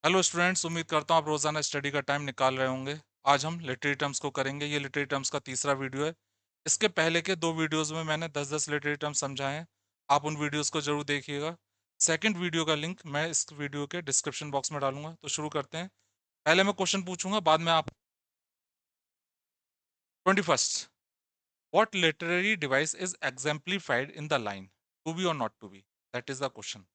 Hello students, उम्मीद करता हूँ आप रोजाना स्टडी का टाइम निकाल रहे होंगे। आज हम लिटरेरी टर्म्स को करेंगे। ये लिटरेरी टर्म्स का तीसरा वीडियो है। इसके पहले के दो वीडियोस में मैंने 10-10 लिटरेरी टर्म्स समझाए हैं। आप उन वीडियोस को जरूर देखिएगा। सेकंड वीडियो का लिंक मैं इस वीडियो के डिस्क्रिप्शन बॉक्स में डालूंगा। तो शुरू करते हैं। पहले मैं क्वेश्चन पूछूंगा, बाद में आप। 21st, what literary device is exemplified in the line to be or not to be? That is the question.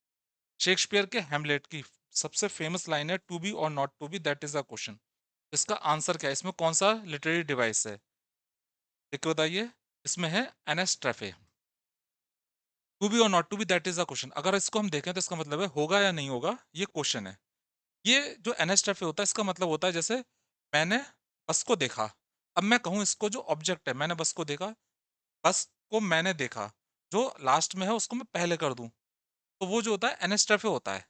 Shakespeare के हेमलेट की सबसे फेमस लाइन है, to be or not to be, that is the question. इसका answer क्या है? इसमें कौन सा लिटरेरी डिवाइस है? देख के बताइए। इसमें है anastrophe. To be or not to be, that is the question. अगर इसको हम देखें तो इसका मतलब है होगा या नहीं होगा, ये क्वेश्चन है। ये जो एनेस्ट्रेफे होता है, इसका मतलब होता है जैसे मैंने बस को देखा। अब मैं कहूं इसको जो ऑब्जेक्ट है, मैंने बस को देखा, बस को मैंने देखा, जो लास्ट में है उसको मैं पहले कर दूं, तो वो जो होता है एनेस्ट्रेफे होता है।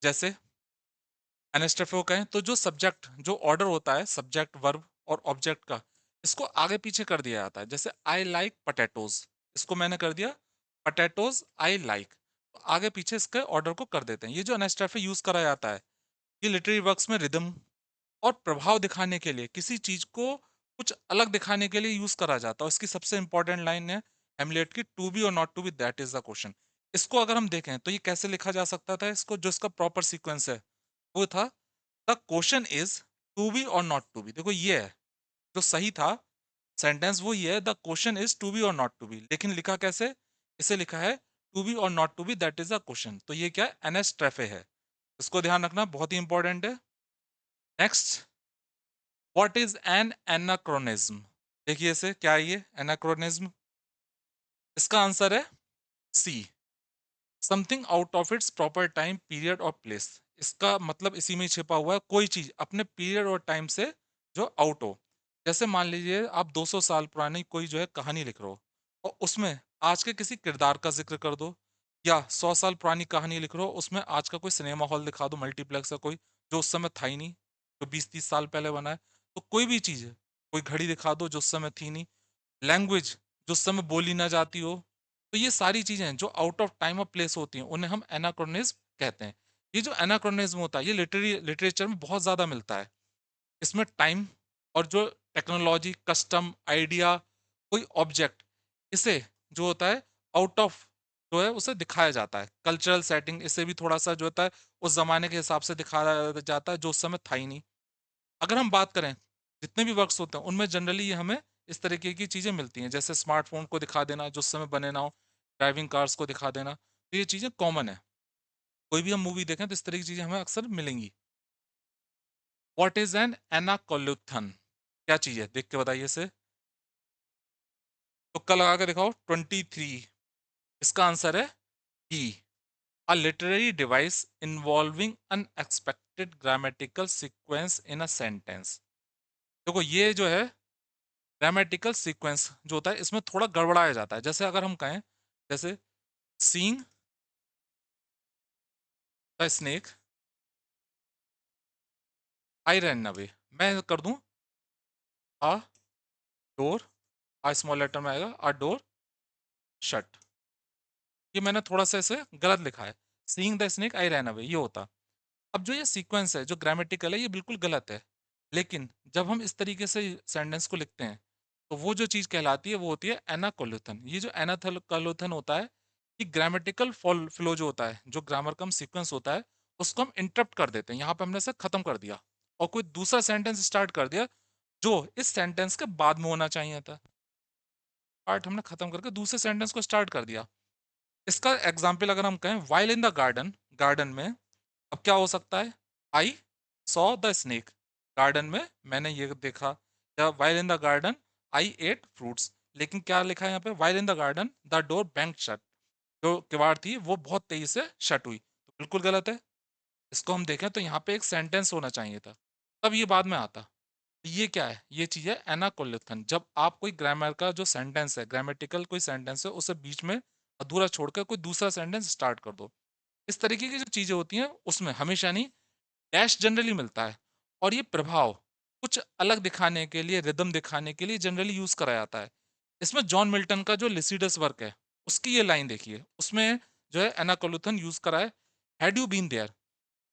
जैसे एनेस्ट्रेफे को कहें तो जो सब्जेक्ट, जो ऑर्डर होता है सब्जेक्ट वर्ब और ऑब्जेक्ट का, इसको आगे पीछे कर दिया जाता है। जैसे आई लाइक पटेटोज, इसको मैंने कर दिया पटेटोज आई लाइक, तो आगे पीछे इसके ऑर्डर को कर देते हैं। ये जो एनेस्ट्रेफे यूज करा जाता है, ये लिटरेरी वर्क्स में रिदम और प्रभाव दिखाने के लिए, किसी चीज को कुछ अलग दिखाने के लिए यूज करा जाता है। और इसकी सबसे इंपॉर्टेंट लाइन है हेमलेट की, to be or not to be, that is the question. इसको अगर हम देखें तो ये कैसे लिखा जा सकता था? इसको जो इसका प्रॉपर सीक्वेंस है वो था, the question is to be or not to be. देखो ये है जो सही था सेंटेंस, वो ये है, the question is to be or not to be. लेकिन लिखा कैसे? इसे लिखा है to be or not to be, that is the question. तो ये क्या है? एनेस्ट्रेफे है। इसको ध्यान रखना, बहुत ही इंपॉर्टेंट है। Next, what is an anachronism? देखिए इसे क्या है ये एनाक्रोनिज्म। इसका आंसर है C, something out of its proper time period or place. इसका मतलब इसी में ही छिपा हुआ है, कोई चीज अपने पीरियड और टाइम से जो आउट हो। जैसे मान लीजिए आप 200 साल पुरानी कोई जो है कहानी लिख रहे हो, और उसमें आज के किसी किरदार का जिक्र कर दो, या 100 साल पुरानी कहानी लिख रहे हो, उसमें आज का कोई सिनेमा हॉल दिखा दो, मल्टीप्लेक्स का कोई, जो उस समय था ही नहीं, जो 20-30 साल पहले बना है। तो कोई भी चीज है, कोई घड़ी दिखा दो जो उस समय थी नहीं, लैंग्वेज जो उस समय बोली ना जाती हो, तो ये सारी चीजें जो आउट ऑफ टाइम और प्लेस होती हैं, उन्हें हम एनाक्रोनिज्म कहते हैं। ये जो एनाक्रोनिज्म होता है, ये लिटरेचर में बहुत ज्यादा मिलता है। इसमें टाइम और जो टेक्नोलॉजी, कस्टम, आइडिया, कोई ऑब्जेक्ट, इसे जो होता है आउट ऑफ जो है उसे दिखाया जाता है। कल्चरल सेटिंग, इसे भी थोड़ा सा जो होता है उस जमाने के हिसाब से दिखाया जाता है जो उस समय था ही नहीं। अगर हम बात करें जितने भी वर्क्स होते हैं, उनमें जनरली ये हमें इस तरीके की चीजें मिलती हैं। जैसे स्मार्टफोन को दिखा देना जो उस समय बने ना हो, ड्राइविंग कार्स को दिखा देना, तो ये चीजें कॉमन है। कोई भी हम मूवी देखें तो इस तरह की चीजें हमें अक्सर मिलेंगी। What is an anacoluthon? क्या चीज है? देख के बताइए इसे। तुक्का लगा के दिखाओ। 23। इसका आंसर है E, a literary device involving unexpected grammatical sequence in a sentence. देखो ये जो है ग्रामेटिकल सीक्वेंस जो होता है, इसमें थोड़ा गड़बड़ाया जाता है। जैसे अगर हम कहें, जैसे seeing the snake I ran away, मैं कर दूं a door, a small letter में आएगा अ डोर शट। ये मैंने थोड़ा सा इसे गलत लिखा है। Seeing the snake I ran away ये होता। अब जो ये सीक्वेंस है जो ग्रामेटिकल है, ये बिल्कुल गलत है। लेकिन जब हम इस तरीके से सेंटेंस को लिखते हैं, तो वो जो चीज कहलाती है वो होती है एनाकोल्यूथन। ये जो एनाकोल्यूथन होता है, ये ग्रामेटिकल फ्लो जो होता है, जो ग्रामर का सीक्वेंस होता है, उसको हम इंटरप्ट कर देते हैं। यहाँ पे हमने इसे खत्म कर दिया और कोई दूसरा सेंटेंस स्टार्ट कर दिया जो इस सेंटेंस के बाद में होना चाहिए था। पार्ट हमने खत्म करके दूसरे सेंटेंस को स्टार्ट कर दिया। इसका एग्जाम्पल अगर हम कहें, while in the garden, garden में, अब क्या हो सकता है? I saw the snake, garden में मैंने ये देखा। या while in the garden I ate fruits. लेकिन क्या लिखा है यहाँ पे? While in the garden the door bang shut, जो किवाड़ थी वो बहुत तेजी से शट हुई, तो बिल्कुल गलत है। इसको हम देखें तो यहाँ पे एक सेंटेंस होना चाहिए था, तब ये बाद में आता। ये क्या है? ये चीज है एनाकोलिथन। जब आप कोई ग्रामर का जो सेंटेंस है, ग्रामेटिकल कोई सेंटेंस है, उसे बीच में अधूरा छोड़कर कोई दूसरा सेंटेंस स्टार्ट कर दो। इस तरीके की जो चीजें होती हैं उसमें हमेशा नहीं, डैश जनरली मिलता है। और ये प्रभाव कुछ अलग दिखाने के लिए, रिदम दिखाने के लिए जनरली यूज करा जाता है। इसमें जॉन मिल्टन का जो लिसिडस वर्क है, उसकी ये लाइन देखिए, उसमें जो है एनाकोलुथन यूज करा है, हैड यू बीन देयर।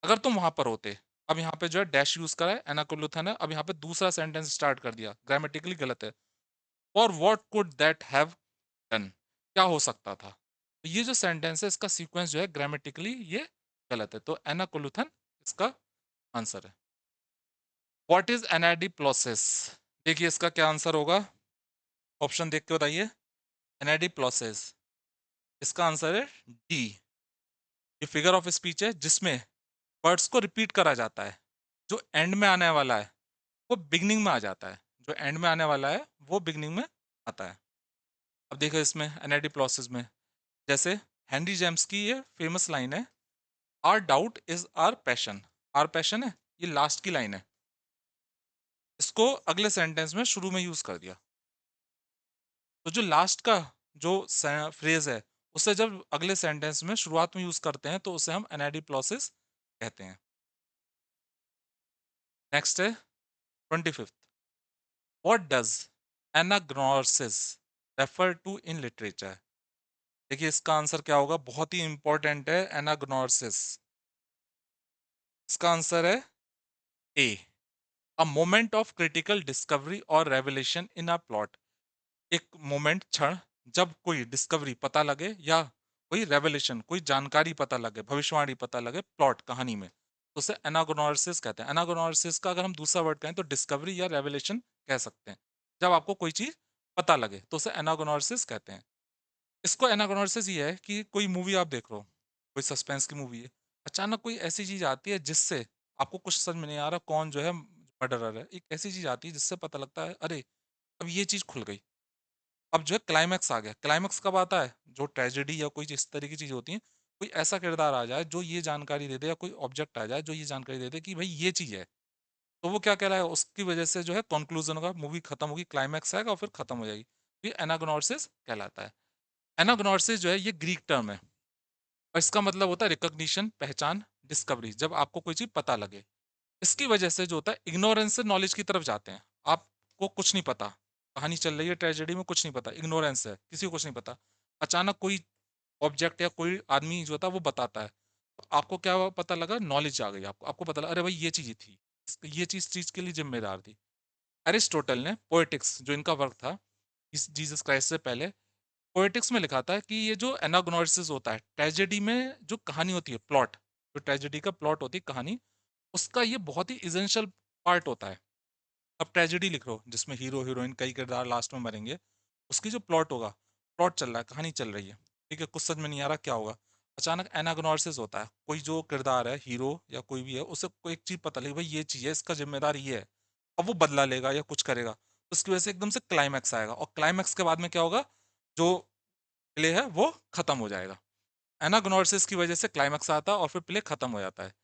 अगर तुम वहां पर होते, अब यहाँ पे जो है डैश यूज करा है, एनाकोलुथन है, अब यहाँ पे दूसरा सेंटेंस स्टार्ट कर दिया, ग्रामेटिकली गलत है। और what could that have done, क्या हो सकता था। तो ये जो सेंटेंस है इसका सीक्वेंस जो है ग्रामेटिकली ये गलत है, तो एनाकोलुथन इसका आंसर है। व्हाट इज एनाडिप्लोसिस, देखिए इसका क्या आंसर होगा, ऑप्शन देख के बताइए। एनाडिप्लोसिस, इसका आंसर है डी। ये फिगर ऑफ स्पीच है जिसमें वर्ड्स को रिपीट करा जाता है, जो एंड में आने वाला है वो बिगनिंग में आ जाता है, जो एंड में आने वाला है वो बिगनिंग में आता है। अब देखो इसमें एनाडिप्लोसिस में, जैसे हेनरी जेम्स की ये फेमस लाइन है, our doubt is our passion. Our passion है, ये लास्ट की लाइन है, इसको अगले सेंटेंस में शुरू में यूज कर दिया। तो जो लास्ट का जो फ्रेज है उसे जब अगले सेंटेंस में शुरुआत में यूज करते हैं तो उसे हम एनाडिप्लोसिस कहते हैं। नेक्स्ट है 25th, what does anagnorisis refer to in literature. देखिए इसका आंसर क्या होगा, बहुत ही इंपॉर्टेंट है एनाग्नोसिस। इसका आंसर है A, a moment of critical discovery or revelation in a plot. एक मोमेंट, क्षण, जब कोई डिस्कवरी पता लगे या कोई रेवलेशन कोई जानकारी पता लगे, भविष्यवाणी पता लगे प्लॉट कहानी में, तो उसे एनाग्नोसिस कहते हैं। एनाग्नोसिस का अगर हम दूसरा वर्ड कहें तो डिस्कवरी या रेवलेशन कह सकते हैं। जब आपको कोई चीज पता लगे तो उसे एनाग्नोसिस कहते हैं। इसको एनाग्नोसिस ये है कि कोई मूवी आप देख रहे हो, कोई सस्पेंस की मूवी है, अचानक कोई ऐसी चीज आती है जिससे आपको कुछ समझ में नहीं आ रहा कौन जो है मर्डरर है, एक ऐसी चीज आती है जिससे पता लगता है अरे अब ये चीज खुल गई, अब जो है क्लाइमैक्स आ गया। क्लाइमैक्स कब आता है, जो ट्रेजेडी या कोई इस तरह की चीज होती है, कोई ऐसा किरदार आ जाए जो ये जानकारी दे दे या कोई ऑब्जेक्ट आ जाए जो ये जानकारी दे दे कि भाई ये चीज है, तो वो क्या कह रहा है उसकी वजह से जो है कंक्लूजन होगा, मूवी खत्म होगी, क्लाइमैक्स आएगा और फिर खत्म हो जाएगी। ये एनाग्नोसिस कहलाता है। एनाग्नोसिस जो है ये ग्रीक टर्म है और इसका मतलब होता है रिकॉग्निशन, पहचान, डिस्कवरी, जब आपको कोई चीज पता लगे। इसकी वजह से जो होता है इग्नोरेंस से नॉलेज की तरफ जाते हैं। आपको कुछ नहीं पता, कहानी चल रही है ट्रेजेडी में, कुछ नहीं पता, इग्नोरेंस है, किसी को कुछ नहीं पता, अचानक कोई ऑब्जेक्ट या कोई आदमी जो होता है वो बताता है, तो आपको क्या पता लगा, नॉलेज आ गई आपको, आपको पता लगा अरे भाई ये चीज थी, ये चीज के लिए जिम्मेदार थी। एरिस्टोटल ने पोएटिक्स जो इनका वर्क था इस जीसस क्राइस्ट से पहले, पोएटिक्स में लिखा था कि ये जो एनाग्नोसिस होता है ट्रेजेडी में, जो कहानी होती है प्लॉट, जो ट्रेजेडी का प्लॉट होती है कहानी, उसका ये बहुत ही इसेंशियल पार्ट होता है। अब ट्रेजेडी लिख लो जिसमें हीरो हीरोइन कई किरदार लास्ट में मरेंगे, उसकी जो प्लॉट होगा, प्लॉट चल रहा है, कहानी चल रही है, ठीक है, कुछ समझ में नहीं आ रहा क्या होगा, अचानक एनाग्नोसिस होता है, कोई जो किरदार है हीरो या कोई भी है उसे कोई एक चीज पता लगी भाई ये चीज है, इसका जिम्मेदार ये है, अब वो बदला लेगा या कुछ करेगा, तो उसकी वजह से एकदम से क्लाइमैक्स आएगा और क्लाइमैक्स के बाद में क्या होगा, जो प्ले है वो खत्म हो जाएगा। एनाग्नोसिस की वजह से क्लाइमैक्स आता है और फिर प्ले खत्म हो जाता है।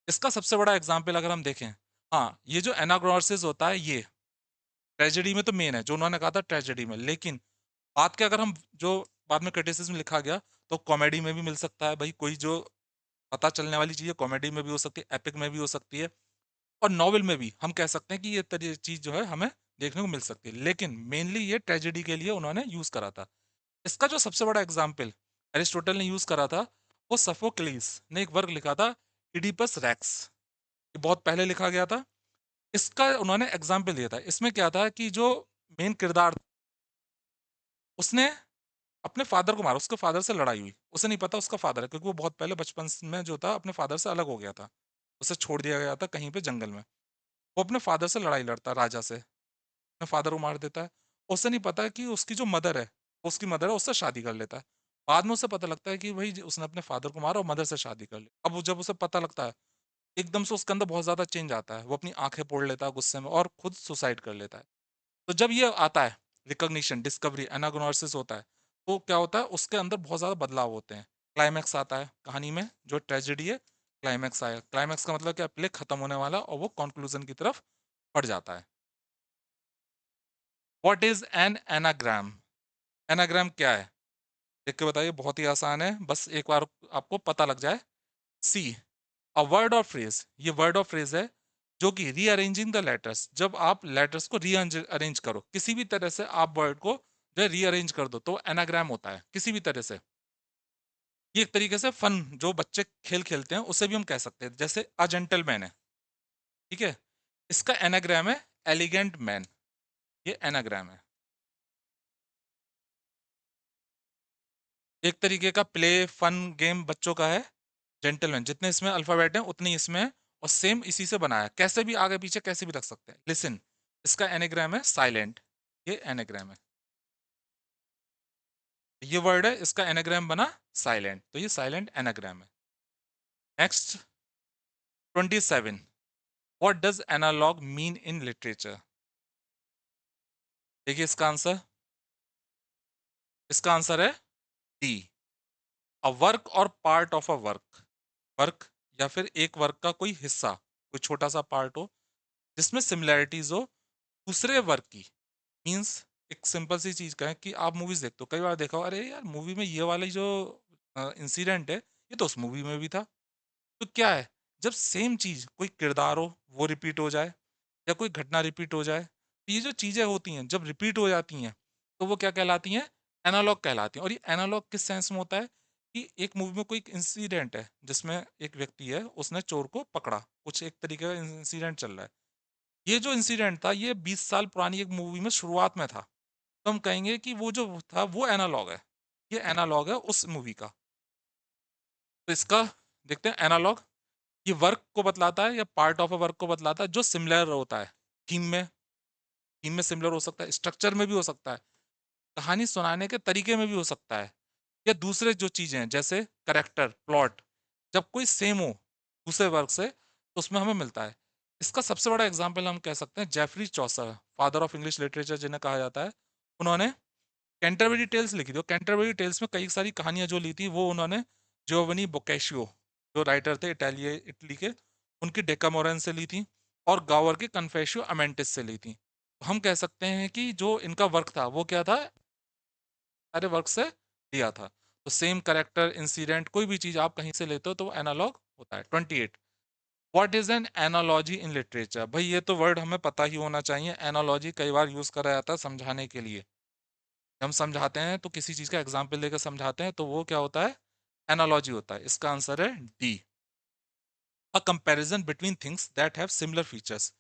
इसका सबसे बड़ा एग्जाम्पल अगर हम देखें, हाँ ये जो एनाग्नोसिस होता है ये ट्रेजेडी में तो मेन है, जो उन्होंने कहा था ट्रेजेडी में, लेकिन बात के अगर हम जो बाद में क्रिटिसिज्म लिखा गया तो कॉमेडी में भी मिल सकता है, भाई कोई जो पता चलने वाली चीज है कॉमेडी में भी हो सकती है, एपिक में भी हो सकती है, और नॉवेल में भी हम कह सकते हैं कि ये तरह चीज जो है हमें देखने को मिल सकती है, लेकिन मेनली ये ट्रेजेडी के लिए उन्होंने यूज करा था। इसका जो सबसे बड़ा एग्जाम्पल एरिस्टोटल ने यूज करा था, वो सफोक्लिस ने एक वर्क लिखा था, इडिपस रैक्स, ये बहुत पहले लिखा गया था। इसका उन्होंने एग्जाम्पल दिया था, इसमें क्या था कि जो मेन किरदार, उसने अपने फादर को मारा, उसके फादर से लड़ाई हुई, उसे नहीं पता उसका फादर है क्योंकि वो बहुत पहले बचपन में जो था अपने फादर से अलग हो गया था, उसे छोड़ दिया गया था कहीं पे जंगल में, वो अपने फादर से लड़ाई लड़ता है राजा से, अपने फादर को मार देता है। उसे नहीं पता कि उसकी जो मदर है, उसकी मदर है, उससे शादी कर लेता है। बाद में उसे पता लगता है कि भाई उसने अपने फादर को मारा और मदर से शादी कर ली। अब जब उसे पता लगता है, एकदम से उसके अंदर बहुत ज्यादा चेंज आता है, वो अपनी आंखें फोड़ लेता है गुस्से में और खुद सुसाइड कर लेता है। तो जब ये आता है रिकॉग्निशन, डिस्कवरी, एनाग्नोसिस होता है, तो क्या होता है उसके अंदर बहुत ज्यादा बदलाव होते हैं। क्लाइमैक्स आता है कहानी में, जो ट्रेजेडी है क्लाइमैक्स आया, क्लाइमैक्स का मतलब क्या, प्ले खत्म होने वाला और वो कंक्लूजन की तरफ बढ़ जाता है। What is N anagram, anagram क्या है, देख के बताइए, बहुत ही आसान है, बस एक बार आपको पता लग जाए। सी, अ वर्ड और फ्रेज, ये वर्ड और फ्रेज है जो कि रीअरेंजिंग द लेटर्स, जब आप लेटर्स को रीअरेंज करो, किसी भी तरह से आप वर्ड को जो रीअरेंज कर दो तो एनाग्राम होता है, किसी भी तरह से। ये एक तरीके से फन जो बच्चे खेल खेलते हैं उसे भी हम कह सकते हैं, जैसे अ जेंटलमैन है, ठीक है, इसका एनाग्राम है एलिगेंट मैन, ये एनाग्राम है। एक तरीके का प्ले फन गेम बच्चों का है जेंटलमैन, जितने इसमें अल्फाबेट हैं उतनी इसमें है, और सेम इसी से बनाया है, कैसे भी आगे पीछे कैसे भी रख सकते हैं। लिसन, इसका एनाग्राम है साइलेंट, ये एनाग्राम है। ये वर्ड है, इसका एनाग्राम बना साइलेंट, तो ये साइलेंट एनाग्राम है। Next 27, what does analogue mean in literature? देखिए इसका आंसर है D, a work or part of a work. Work या फिर एक वर्क का कोई हिस्सा, कोई छोटा सा पार्ट हो जिसमें सिमिलैरिटीज हो दूसरे वर्क की। मीन्स एक सिंपल सी चीज कहें कि आप मूवीज देखते हो, कई बार देखा हो, अरे यार मूवी में ये वाली जो इंसिडेंट है ये तो उस मूवी में भी था। तो क्या है, जब सेम चीज कोई किरदार हो वो रिपीट हो जाए, या कोई घटना रिपीट हो जाए, तो ये जो चीजें होती हैं जब रिपीट हो जाती हैं तो वो क्या कहलाती हैं? एनालॉग कहलाती हैं। और ये एनालॉग किस सेंस में होता है कि एक मूवी में कोई इंसिडेंट है जिसमें एक व्यक्ति है, उसने चोर को पकड़ा, कुछ एक तरीके का इंसिडेंट चल रहा है, ये जो इंसिडेंट था ये 20 साल पुरानी एक मूवी में शुरुआत में था, तो हम कहेंगे कि वो जो था वो एनालॉग है, ये एनालॉग है उस मूवी का। तो इसका देखते हैं एनालॉग, ये वर्क को बतलाता है या पार्ट ऑफ अ वर्क को बतलाता है जो सिमिलर होता है। थीम में, थीम में सिमिलर हो सकता है, स्ट्रक्चर में भी हो सकता है, कहानी सुनाने के तरीके में भी हो सकता है, या दूसरे जो चीजें हैं जैसे करेक्टर प्लॉट, जब कोई सेम हो दूसरे वर्क से तो उसमें हमें मिलता है। इसका सबसे बड़ा एग्जाम्पल हम कह सकते हैं Geoffrey Chaucer, father of English literature जिन्हें कहा जाता है। उन्होंने कैंटरबरी टेल्स लिखी थी, और कैंटरबरी टेल्स में कई सारी कहानियां जो ली थी वो उन्होंने जियोवनी बोccaccio जो राइटर थे इटली के, उनकी डेकामोरन से ली थी, और गावर के कन्फेशियो अमेंटिस से ली थी। तो हम कह सकते हैं कि जो इनका वर्क था वो क्या था, सारे वर्क से लिया था। तो सेम करेक्टर इंसिडेंट कोई भी चीज आप कहीं से लेते हो तो वो एनालॉग होता है। 28, what is N analogy in literature? भाई ये तो वर्ड हमें पता ही होना चाहिए, एनालॉजी कई बार यूज करा जाता है समझाने के लिए। जब हम समझाते हैं तो किसी चीज का एग्जाम्पल देकर समझाते हैं तो वो क्या होता है, एनालॉजी होता है। इसका आंसर है D, a comparison between things that have similar features.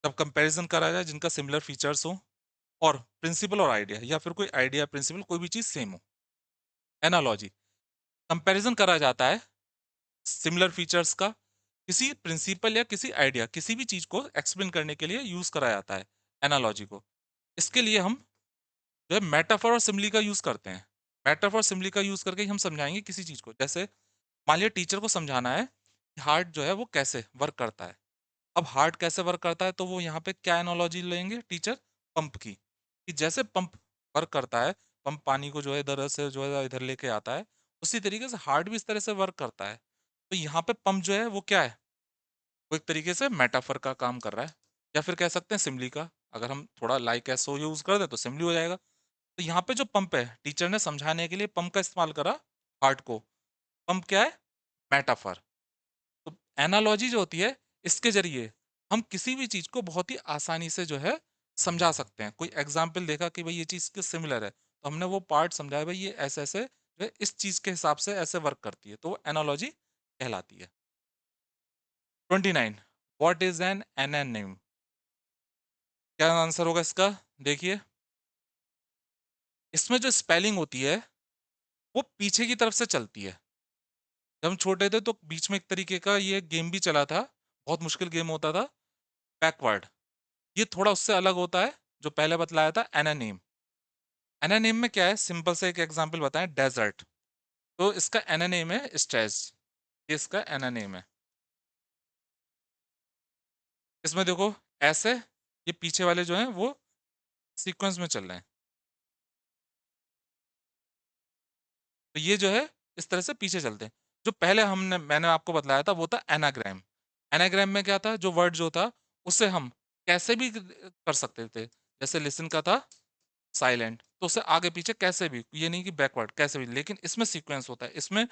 जब कंपैरिजन करा जाए जिनका सिमिलर फीचर्स हो, और प्रिंसिपल और आइडिया, या फिर कोई आइडिया प्रिंसिपल कोई भी चीज सेम हो, एनालॉजी। कंपैरिजन करा जाता है सिमिलर फीचर्स का किसी प्रिंसिपल या किसी आइडिया, किसी भी चीज को एक्सप्लेन करने के लिए यूज करा जाता है एनालॉजी को। इसके लिए हम जो है मेटाफर और सिमिली का यूज करते हैं। मेटाफर और सिमिली का यूज करके ही हम समझाएंगे किसी चीज को। जैसे मान लिया टीचर को समझाना है कि हार्ट जो है वो कैसे वर्क करता है। अब हार्ट कैसे वर्क करता है तो वो यहाँ पे क्या एनोलॉजी लेंगे टीचर, पंप की, कि जैसे पंप वर्क करता है, पंप पानी को जो है इधर से जो है इधर लेके आता है, उसी तरीके से हार्ट भी इस तरह से वर्क करता है। तो यहाँ पे पंप जो है वो क्या है, वो एक तरीके से मेटाफर का काम कर रहा है, या फिर कह सकते हैं सिमली का। अगर हम थोड़ा लाइक एसो यूज कर दे तो सिमली हो जाएगा। तो यहाँ पे जो पंप है टीचर ने समझाने के लिए पंप का इस्तेमाल करा, हार्ट को। पंप क्या है, मेटाफर। तो एनालॉजी जो होती है, इसके जरिए हम किसी भी चीज को बहुत ही आसानी से जो है समझा सकते हैं। कोई एग्जाम्पल देखा कि भाई ये चीज के सिमिलर है तो हमने वो पार्ट समझाया, भाई ये ऐसे ऐसे जो है इस चीज के हिसाब से ऐसे वर्क करती है, तो वो एनालॉजी कहलाती है। 29, व्हाट इज एन एनोनिम? क्या आंसर होगा इसका? देखिए इसमें जो स्पेलिंग होती है वो पीछे की तरफ से चलती है। जब हम छोटे थे तो बीच में एक तरीके का ये गेम भी चला था, बहुत मुश्किल गेम होता था, बैकवर्ड। ये थोड़ा उससे अलग होता है, जो पहले बतलाया था एनानेम। एनानेम में क्या है, सिंपल से एक एग्जांपल बताएं, डेजर्ट, तो इसका एनानेम है स्ट्रेस, ये इसका एनानेम है। इसमें देखो ऐसे ये पीछे वाले जो हैं वो सीक्वेंस में चल रहे हैं, तो ये जो है इस तरह से पीछे चलते हैं। जो पहले मैंने आपको बतलाया था वो था एनाग्राम। एनाग्राम में क्या था, जो वर्ड जो था उसे हम कैसे भी कर सकते थे। जैसे लिसन का था साइलेंट, तो उसे आगे पीछे कैसे भी, ये नहीं कि बैकवर्ड कैसे भी, लेकिन इसमें सीक्वेंस होता है। इसमें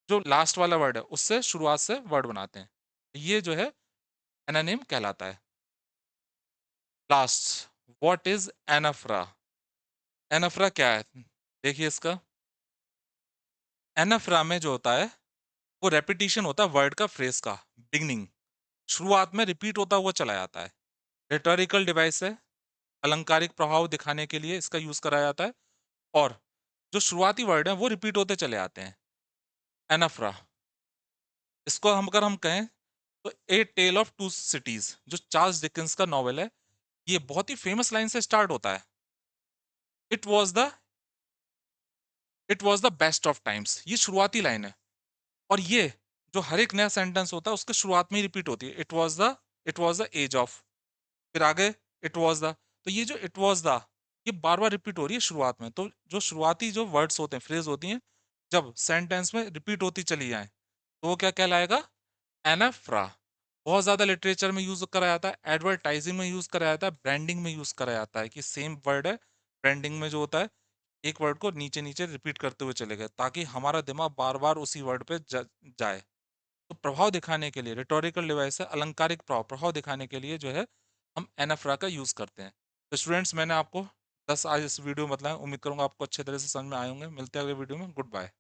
जो लास्ट वाला वर्ड है उससे शुरुआत से वर्ड बनाते हैं, ये जो है एनानिम कहलाता है। Last, what is anaphora? Anaphora क्या है, देखिए इसका एनाफ्रा में जो होता है वो रेपिटेशन होता है वर्ड का, फ्रेज का, बिगनिंग, शुरुआत में रिपीट होता हुआ चला जाता है। रिटोरिकल डिवाइस है, अलंकारिक प्रभाव दिखाने के लिए इसका यूज करा जाता है, और जो शुरुआती वर्ड है वो रिपीट होते चले आते हैं। एनाफ्रा, इसको हम अगर हम कहें तो ए टेल ऑफ टू सिटीज, जो चार्ल्स डिकेंस का नॉवेल है, ये बहुत ही फेमस लाइन से स्टार्ट होता है। It was the it was the best of times, ये शुरुआती लाइन है। और ये जो हर एक नया सेंटेंस होता है उसके शुरुआत में ही रिपीट होती है, it was the age of, फिर आगे इट वॉज द। तो ये जो इट वॉज द, ये बार बार रिपीट हो रही है शुरुआत में। तो जो शुरुआती जो वर्ड्स होते हैं, फ्रेज होती हैं, जब सेंटेंस में रिपीट होती चली जाए तो वो क्या कहलाएगा? एनाफ्रा। बहुत ज्यादा लिटरेचर में यूज करा जाता है, एडवर्टाइजिंग में यूज करा जाता है, ब्रांडिंग में यूज करा जाता है, कि सेम वर्ड है, ब्रांडिंग में जो होता है एक वर्ड को नीचे नीचे रिपीट करते हुए चले गए ताकि हमारा दिमाग बार बार उसी वर्ड पे जाए। तो प्रभाव दिखाने के लिए रिटोरिकल डिवाइस है, अलंकारिक प्रभाव प्रभाव दिखाने के लिए जो है हम एनाफ्रा का यूज करते हैं। तो स्टूडेंट्स, मैंने आपको 10 आज इस वीडियो में बताया, उम्मीद करूंगा आपको अच्छे तरह से समझ में आए होंगे। मिलते हैं अगले वीडियो में, गुड बाय।